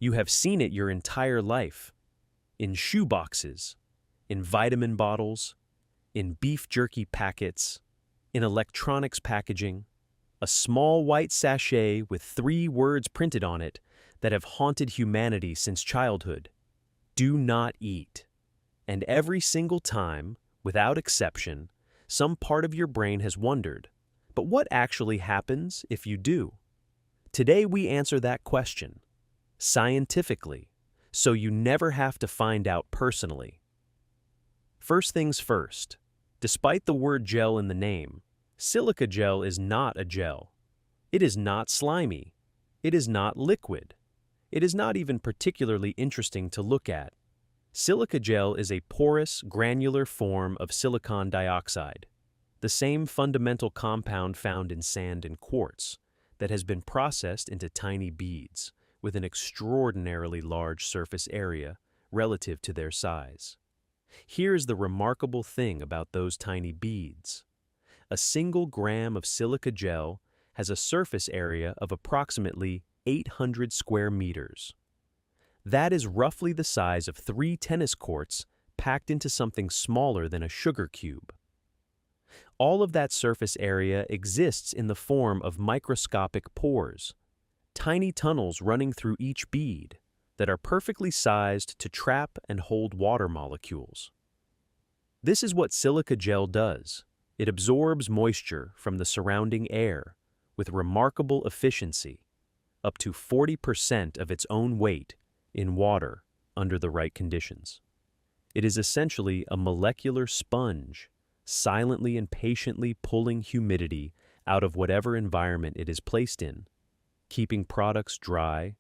You have seen it your entire life. In shoe boxes, in vitamin bottles, in beef jerky packets, in electronics packaging, a small white sachet with 3 words printed on it that have haunted humanity since childhood. Do not eat. And every single time, without exception, some part of your brain has wondered, but what actually happens if you do? Today we answer that question, scientifically, so you never have to find out personally. First things first, despite the word gel in the name, silica gel is not a gel. It is not slimy. It is not liquid. It is not even particularly interesting to look at. Silica gel is a porous, granular form of silicon dioxide, the same fundamental compound found in sand and quartz, that has been processed into tiny beads with an extraordinarily large surface area relative to their size. Here's the remarkable thing about those tiny beads. A single gram of silica gel has a surface area of approximately 800 square meters. That is roughly the size of 3 tennis courts packed into something smaller than a sugar cube. All of that surface area exists in the form of microscopic pores, tiny tunnels running through each bead that are perfectly sized to trap and hold water molecules. This is what silica gel does. It absorbs moisture from the surrounding air with remarkable efficiency, up to 40% of its own weight in water under the right conditions. It is essentially a molecular sponge, silently and patiently pulling humidity out of whatever environment it is placed in, keeping products dry,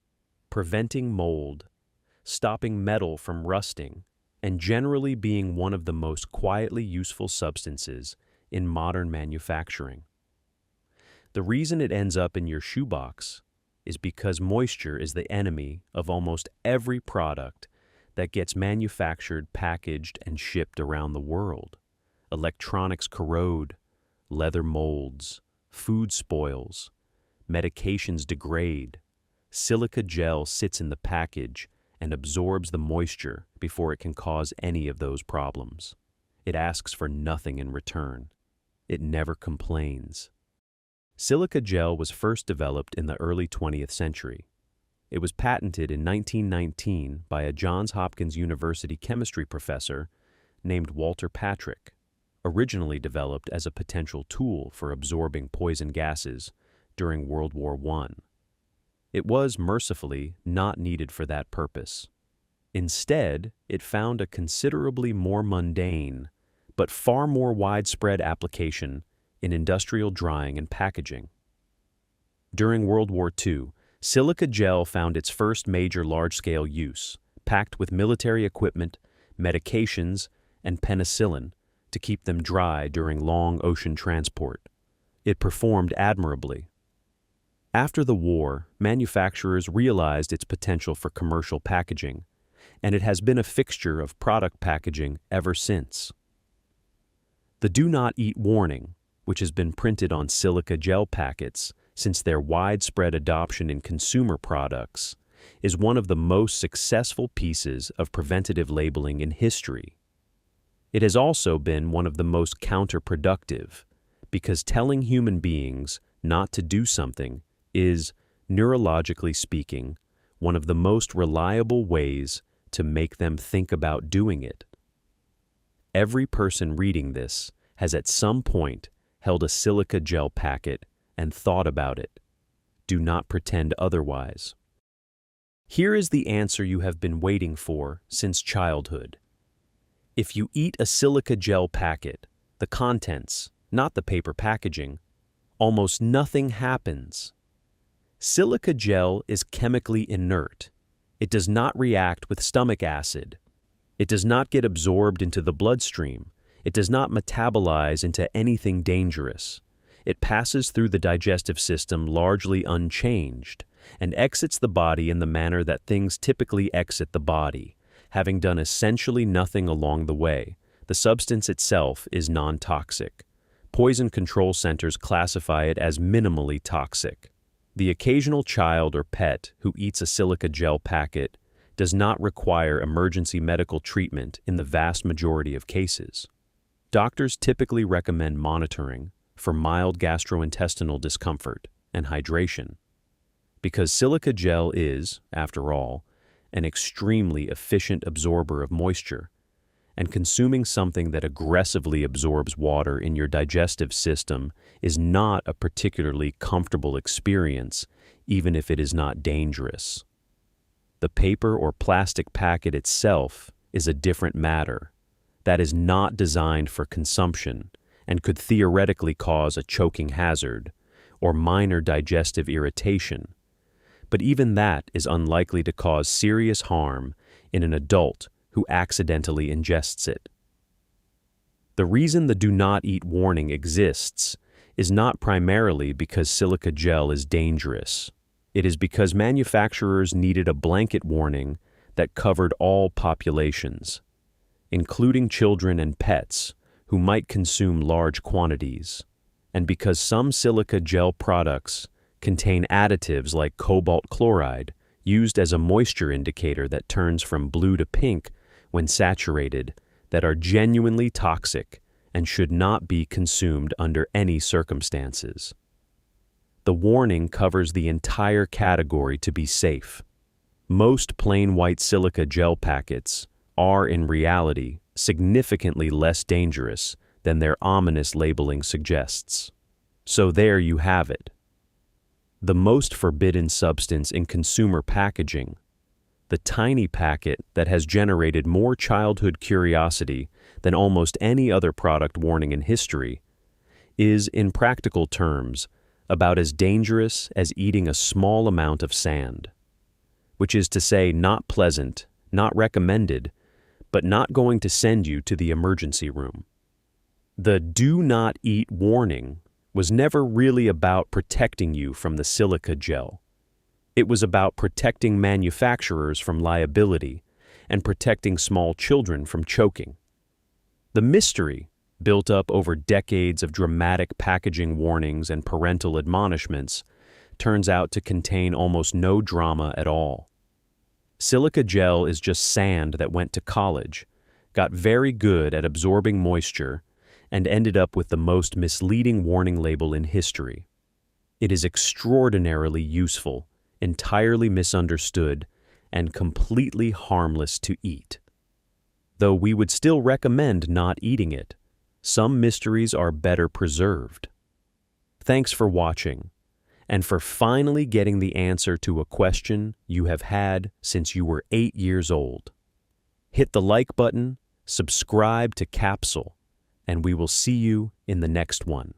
preventing mold, stopping metal from rusting, and generally being one of the most quietly useful substances in modern manufacturing. The reason it ends up in your shoebox is because moisture is the enemy of almost every product that gets manufactured, packaged, and shipped around the world. Electronics corrode, leather molds, food spoils, medications degrade. Silica gel sits in the package and absorbs the moisture before it can cause any of those problems. It asks for nothing in return. It never complains. Silica gel was first developed in the early 20th century. It was patented in 1919 by a Johns Hopkins University chemistry professor named Walter Patrick, originally developed as a potential tool for absorbing poison gases during World War I. It was, mercifully, not needed for that purpose. Instead, it found a considerably more mundane, but far more widespread application in industrial drying and packaging. During World War II, silica gel found its first major large-scale use, packed with military equipment, medications, and penicillin to keep them dry during long ocean transport. It performed admirably. After the war, manufacturers realized its potential for commercial packaging, and it has been a fixture of product packaging ever since. The "Do Not Eat" warning, which has been printed on silica gel packets since their widespread adoption in consumer products, is one of the most successful pieces of preventative labeling in history. It has also been one of the most counterproductive, because telling human beings not to do something is, neurologically speaking, one of the most reliable ways to make them think about doing it. Every person reading this has at some point held a silica gel packet and thought about it. Do not pretend otherwise. Here is the answer you have been waiting for since childhood. If you eat a silica gel packet, the contents, not the paper packaging, almost nothing happens. Silica gel is chemically inert. It does not react with stomach acid. It does not get absorbed into the bloodstream. It does not metabolize into anything dangerous. It passes through the digestive system largely unchanged and exits the body in the manner that things typically exit the body, having done essentially nothing along the way. The substance itself is non-toxic. Poison control centers classify it as minimally toxic. The occasional child or pet who eats a silica gel packet does not require emergency medical treatment in the vast majority of cases. Doctors typically recommend monitoring for mild gastrointestinal discomfort and hydration, because silica gel is, after all, an extremely efficient absorber of moisture, and consuming something that aggressively absorbs water in your digestive system is not a particularly comfortable experience, even if it is not dangerous. The paper or plastic packet itself is a different matter. That is not designed for consumption and could theoretically cause a choking hazard or minor digestive irritation, but even that is unlikely to cause serious harm in an adult who accidentally ingests it. The reason the do not eat warning exists is not primarily because silica gel is dangerous. It is because manufacturers needed a blanket warning that covered all populations, including children and pets who might consume large quantities, and because some silica gel products contain additives like cobalt chloride used as a moisture indicator that turns from blue to pink when saturated that are genuinely toxic and should not be consumed under any circumstances. The warning covers the entire category to be safe. Most plain white silica gel packets are in reality significantly less dangerous than their ominous labeling suggests. So there you have it. The most forbidden substance in consumer packaging, the tiny packet that has generated more childhood curiosity than almost any other product warning in history, is, in practical terms, about as dangerous as eating a small amount of sand, which is to say not pleasant, not recommended, but not going to send you to the emergency room. The do not eat warning was never really about protecting you from the silica gel. It was about protecting manufacturers from liability and protecting small children from choking. The mystery, built up over decades of dramatic packaging warnings and parental admonishments, turns out to contain almost no drama at all. Silica gel is just sand that went to college, got very good at absorbing moisture, and ended up with the most misleading warning label in history. It is extraordinarily useful, entirely misunderstood, and completely harmless to eat. Though we would still recommend not eating it, some mysteries are better preserved. Thanks for watching, and for finally getting the answer to a question you have had since you were 8 years old. Hit the like button, subscribe to Capsule, and we will see you in the next one.